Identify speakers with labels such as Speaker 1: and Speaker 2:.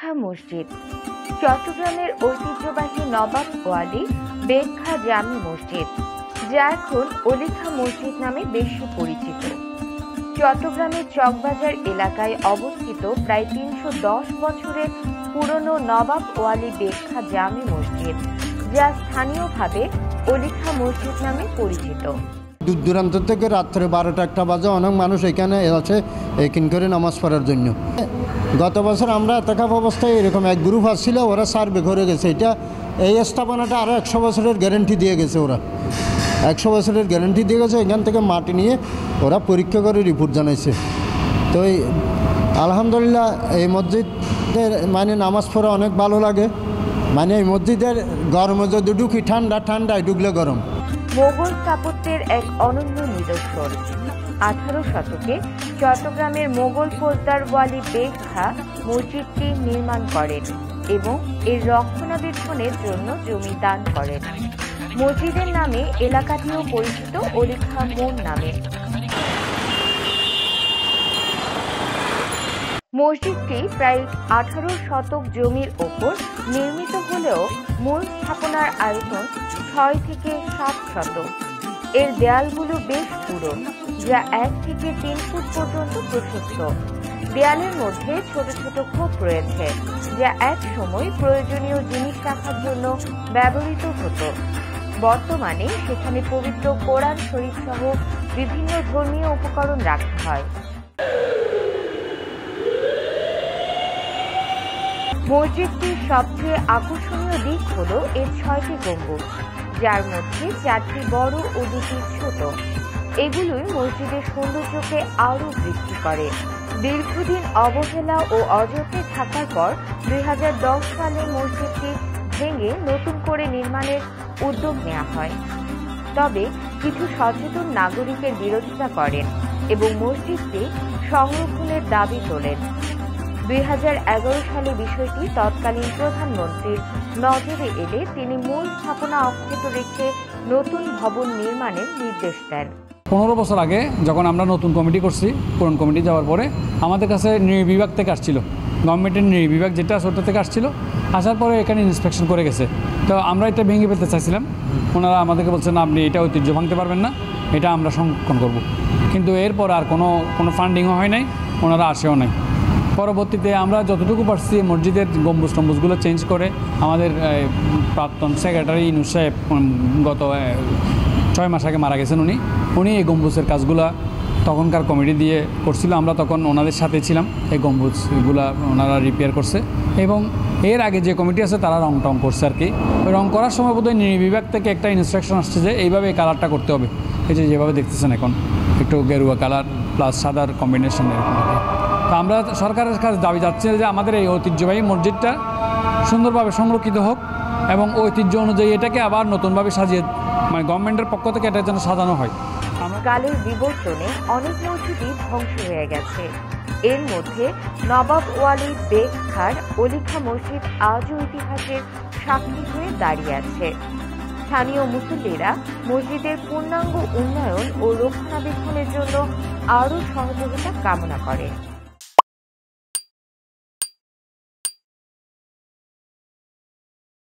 Speaker 1: অলিখা মসজিদ চট্টগ্রামের ঐতিহ্যবাহী নবাব ওয়ালি বেগ খাঁ জামি মসজিদ, যা এখন অলিখা মসজিদ নামে বেশি পরিচিত। চট্টগ্রামের চকবাজার এলাকায় অবস্থিত প্রায় ৩১০ বছরের পুরনো নবাব ওয়ালি বেগ খাঁ জামি মসজিদ, যা স্থানীয়ভাবে অলিখা মসজিদ নামে পরিচিত।
Speaker 2: দূর দূরান্ত থেকে রাত্রে 12টা-1টা বাজে অনেক মানুষ এখানে আছে এখান করে নামাজ পড়ার জন্য। গত বছর আমরা এতকাপ অবস্থায় এরকম এক গ্রুপ আসছিল, ওরা সার্ভে করে গেছে। এই স্থাপনাটা আরও 100 বছরের গ্যারেন্টি দিয়ে গেছে। ওরা 100 বছরের গ্যারেন্টি দিয়ে গেছে। এখান থেকে মাটি নিয়ে ওরা পরীক্ষা করে রিপোর্ট জানাইছে। তো আলহামদুলিল্লাহ এই মসজিদের নামাজ পড়া অনেক ভালো লাগে। এই মসজিদের গরমে যদি ঢুকি ঠান্ডায় ঢুকলে গরম।
Speaker 1: মোগল স্থাপত্যের এক অনন্য নিদর্শন। 18 শতকে চট্টগ্রামের মোগল ফৌজদার ওয়ালি বেগ খাঁ মসজিদটি নির্মাণ করেন এবং এর রক্ষণাবেক্ষণের জন্য জমি দান করেন। মসজিদের নামে এলাকাটিও পরিচিত অলিখা মোড় নামে। মসজিদটি প্রায় 18 শতক জমির ওপর নির্মিত হলেও মূল স্থাপনার আয়তন 6 থেকে 7 শতক। এর দেয়ালগুলো বেশ পুরু, যা 1 থেকে 3 ফুট পর্যন্ত প্রশস্ত। দেয়ালের মধ্যে ছোট ছোট খোপ রয়েছে, যা এক সময় প্রয়োজনীয় জিনিস রাখার জন্য ব্যবহৃত হতো। বর্তমানে সেখানে পবিত্র কোরআন শরীফ সহ বিভিন্ন ধর্মীয় উপকরণ রাখা হয়। মসজিদটির সবচেয়ে আকর্ষণীয় দিক হল এর 6টি গম্বুজ, যার মধ্যে 4টি বড় ও 2টি ছোট। এগুলোই মসজিদের সৌন্দর্যকে আরও বৃদ্ধি করে। দীর্ঘদিন অবহেলা ও অযত্নে থাকার পর 2010 সালে মসজিদটি ভেঙে নতুন করে নির্মাণের উদ্যোগ নেওয়া হয়। তবে কিছু সচেতন নাগরিকের বিরোধিতা করেন এবং মসজিদটি সংরক্ষণের দাবি তোলেন। 2011 সালে বিষয়টি তৎকালীন প্রধানমন্ত্রীর নজরে এলে তিনি মূল স্থাপনা অক্ষত রেখে নতুন ভবন নির্মাণের নির্দেশ দেন।
Speaker 3: 15 বছর আগে যখন আমরা নতুন কমিটি করছি, পুরন কমিটি যাওয়ার পরে আমাদের কাছে বিভাগ থেকে আসছিল, গভর্নমেন্টের বিভাগ যেটা ওটা থেকে আসছিল। আসার পরে এখানে ইন্সপেকশন করে গেছে। তো আমরা এটা ভেঙে ফেলতে চাইছিলাম। ওনারা আমাদেরকে বলছেন আপনি এটা ঐতিহ্য ভাঙতে পারবেন না, এটা আমরা সংরক্ষণ করব। কিন্তু এরপর আর কোনো ফান্ডিংও হয় নাই, ওনারা আসেও নাই। পরবর্তীতে আমরা যতটুকু পারছি মসজিদের গম্বুজগুলো চেঞ্জ করে আমাদের প্রাক্তন সেক্রেটারি ইনুস সাহেব গত 6 মাস আগে মারা গেছেন। উনি এই গম্বুজের কাজগুলা তখনকার কমিটি দিয়ে করছিল। আমরা তখন ওনাদের সাথে ছিলাম। এই গম্বুজগুলা ওনারা রিপেয়ার করছে এবং এর আগে যে কমিটি আছে তারা রং টং করছে আর কি। রং করার সময় বোধহয় বিভাগ থেকে একটা ইনস্ট্রাকশন আসছে যে এইভাবে এই কালারটা করতে হবে। এই যেভাবে দেখতেছেন এখন একটু গেরুয়া কালার প্লাস সাদার কম্বিনেশন এরকম। তো আমরা সরকারের কাছে দাবি যাচ্ছি যে আমাদের এই ঐতিহ্যবাহী মসজিদটা সুন্দরভাবে সংরক্ষিত হোক এবং ঐতিহ্য অনুযায়ী এটাকে আবার নতুনভাবে সাজিয়ে গভর্নমেন্টের পক্ষ থেকে এটা যেন সাজানো হয়।
Speaker 1: কালের বিবর্তনে অনেক মসজিদই ধ্বংস হয়ে গেছে। এর মধ্যে নবাব ওয়ালি বেগ খাঁর অলিখা মসজিদ আজও ইতিহাসের সাক্ষী হয়ে দাঁড়িয়ে আছে। স্থানীয় মুসল্লিরা মসজিদের পূর্ণাঙ্গ উন্নয়ন ও রক্ষণাবেক্ষণের জন্য আরও সহযোগিতা কামনা করে।